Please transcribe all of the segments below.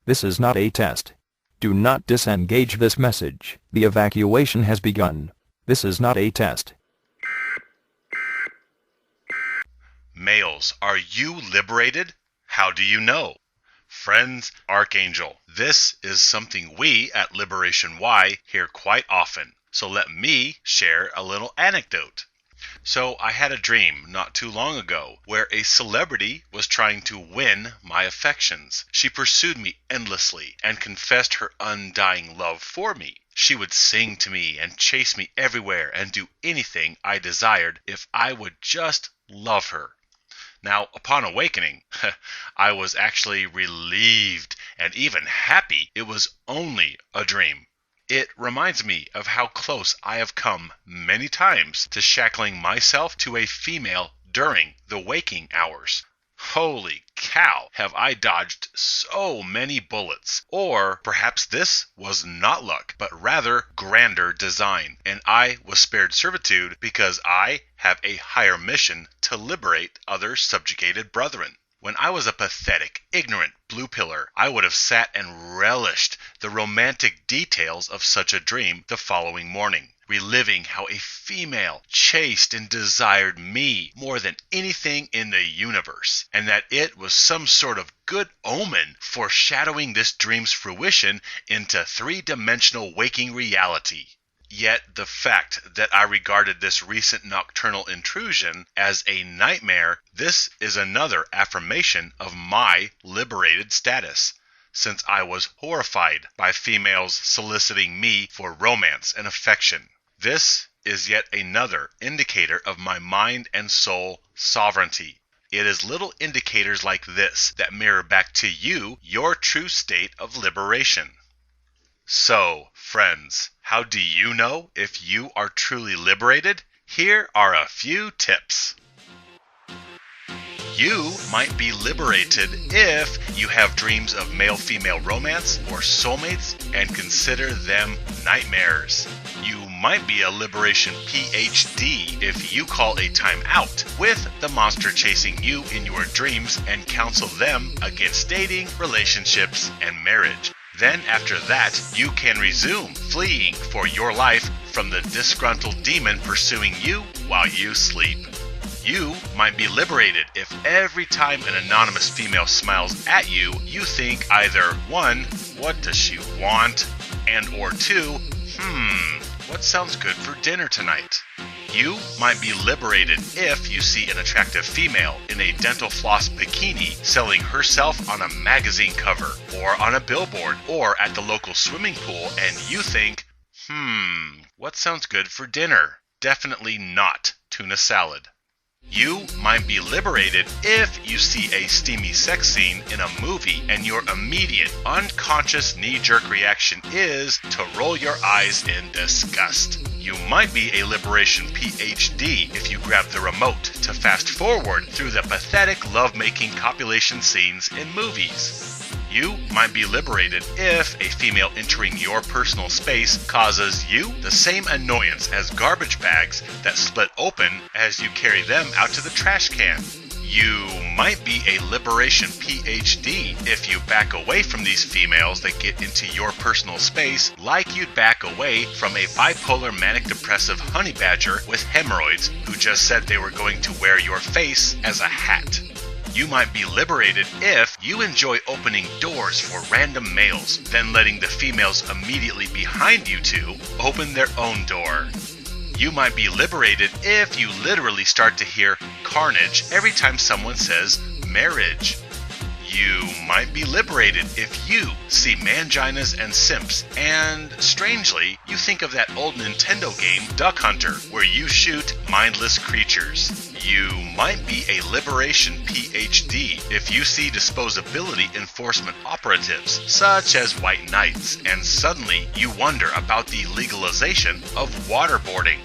This is not a test. Do not disengage this message. The evacuation has begun. This is not a test. Males, are you liberated? How do you know? Friends, Archangel, this is something we at Liberation Y hear quite often. So let me share a little anecdote. So I had a dream not too long ago where a celebrity was trying to win my affections. She pursued me endlessly and confessed her undying love for me. She would sing to me and chase me everywhere and do anything I desired if I would just love her. Now, upon awakening, I was actually relieved and even happy it was only a dream. It reminds me of how close I have come many times to shackling myself to a female during the waking hours. Holy cow, have I dodged so many bullets. Or perhaps this was not luck, but rather grander design, and I was spared servitude because I have a higher mission to liberate other subjugated brethren. When I was a pathetic, ignorant blue pillar, I would have sat and relished the romantic details of such a dream the following morning, reliving how a female chased and desired me more than anything in the universe, and that it was some sort of good omen foreshadowing this dream's fruition into three-dimensional waking reality. Yet the fact that I regarded this recent nocturnal intrusion as a nightmare, this is another affirmation of my liberated status, since I was horrified by females soliciting me for romance and affection. This is yet another indicator of my mind and soul sovereignty. It is little indicators like this that mirror back to you your true state of liberation. So, friends, how do you know if you are truly liberated? Here are a few tips. You might be liberated if you have dreams of male-female romance or soulmates and consider them nightmares. You might be a liberation PhD if you call a time out with the monster chasing you in your dreams and counsel them against dating, relationships, and marriage. Then after that, you can resume fleeing for your life from the disgruntled demon pursuing you while you sleep. You might be liberated if every time an anonymous female smiles at you, you think either 1, what does she want? And or 2, what sounds good for dinner tonight? You might be liberated if you see an attractive female in a dental floss bikini selling herself on a magazine cover or on a billboard or at the local swimming pool and you think, what sounds good for dinner? Definitely not tuna salad. You might be liberated if you see a steamy sex scene in a movie and your immediate, unconscious knee-jerk reaction is to roll your eyes in disgust. You might be a liberation PhD if you grab the remote to fast forward through the pathetic love-making copulation scenes in movies. You might be liberated if a female entering your personal space causes you the same annoyance as garbage bags that split open as you carry them out to the trash can. You might be a liberation PhD if you back away from these females that get into your personal space like you'd back away from a bipolar manic depressive honey badger with hemorrhoids who just said they were going to wear your face as a hat. You might be liberated if you enjoy opening doors for random males, then letting the females immediately behind you two open their own door. You might be liberated if you literally start to hear carnage every time someone says marriage. You might be liberated if you see manginas and simps, and strangely, you think of that old Nintendo game Duck Hunter, where you shoot mindless creatures. You might be a liberation PhD if you see disposability enforcement operatives, such as white knights, and suddenly you wonder about the legalization of waterboarding.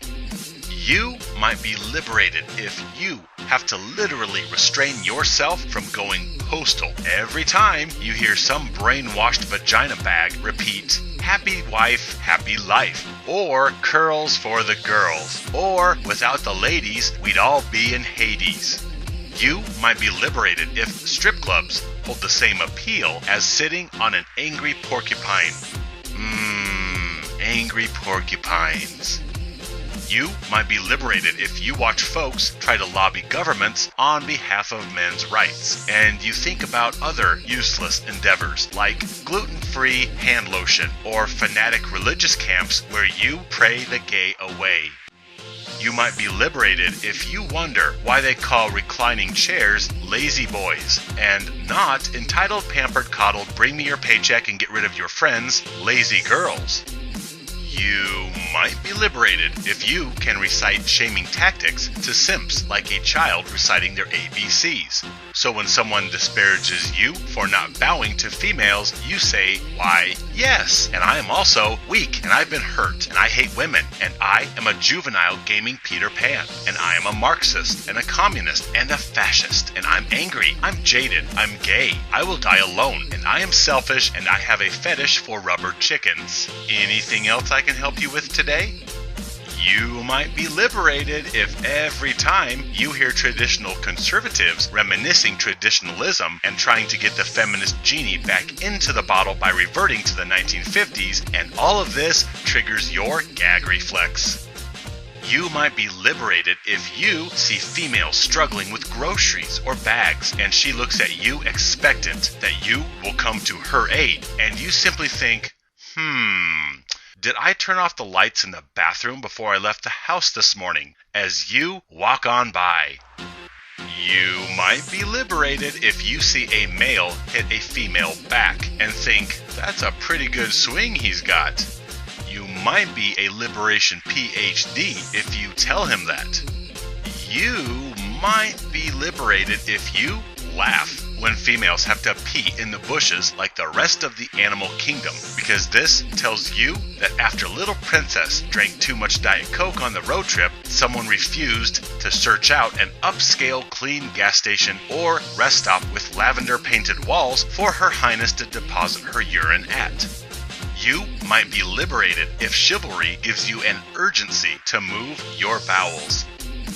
You might be liberated if you have to literally restrain yourself from going postal every time you hear some brainwashed vagina bag repeat, happy wife, happy life, or curls for the girls, or without the ladies, we'd all be in Hades. You might be liberated if strip clubs hold the same appeal as sitting on an angry porcupine. Angry porcupines. You might be liberated if you watch folks try to lobby governments on behalf of men's rights, and you think about other useless endeavors like gluten-free hand lotion or fanatic religious camps where you pray the gay away. You might be liberated if you wonder why they call reclining chairs lazy boys and not entitled, pampered, coddled, bring me your paycheck and get rid of your friends lazy girls. You might be liberated if you can recite shaming tactics to simps like a child reciting their ABCs. So when someone disparages you for not bowing to females, you say, why, yes, and I am also weak, and I've been hurt, and I hate women, and I am a juvenile gaming Peter Pan, and I am a Marxist, and a communist, and a fascist, and I'm angry, I'm jaded, I'm gay, I will die alone, and I am selfish, and I have a fetish for rubber chickens. Anything else I can help you with today? You might be liberated if every time you hear traditional conservatives reminiscing traditionalism and trying to get the feminist genie back into the bottle by reverting to the 1950s, and all of this triggers your gag reflex. You might be liberated if you see females struggling with groceries or bags, and she looks at you expectant that you will come to her aid, and you simply think, did I turn off the lights in the bathroom before I left the house this morning? As you walk on by. You might be liberated if you see a male hit a female back and think, that's a pretty good swing he's got. You might be a liberation PhD if you tell him that. You might be liberated if you laugh when females have to pee in the bushes like the rest of the animal kingdom, because this tells you that after Little Princess drank too much Diet Coke on the road trip, someone refused to search out an upscale clean gas station or rest stop with lavender painted walls for Her Highness to deposit her urine at. You might be liberated if chivalry gives you an urgency to move your bowels.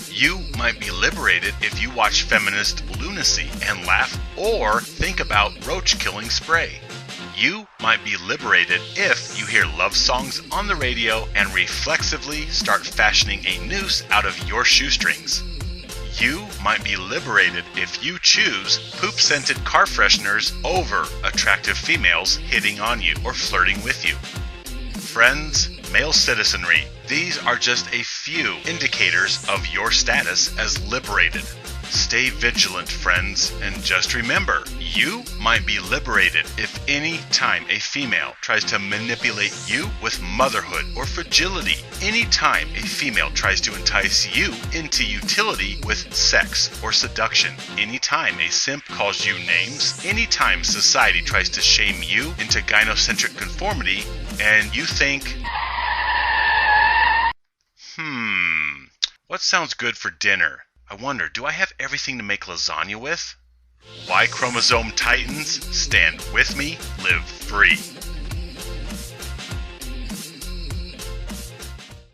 You might be liberated if you watch feminist lunacy and laugh or think about roach-killing spray. You might be liberated if you hear love songs on the radio and reflexively start fashioning a noose out of your shoestrings. You might be liberated if you choose poop-scented car fresheners over attractive females hitting on you or flirting with you. Friends, male citizenry, these are just a few indicators of your status as liberated. Stay vigilant, friends, and just remember, you might be liberated if any time a female tries to manipulate you with motherhood or fragility, any time a female tries to entice you into utility with sex or seduction, any time a simp calls you names, any time society tries to shame you into gynocentric conformity, and you think, what sounds good for dinner? I wonder, do I have everything to make lasagna with? Y chromosome titans, stand with me, live free.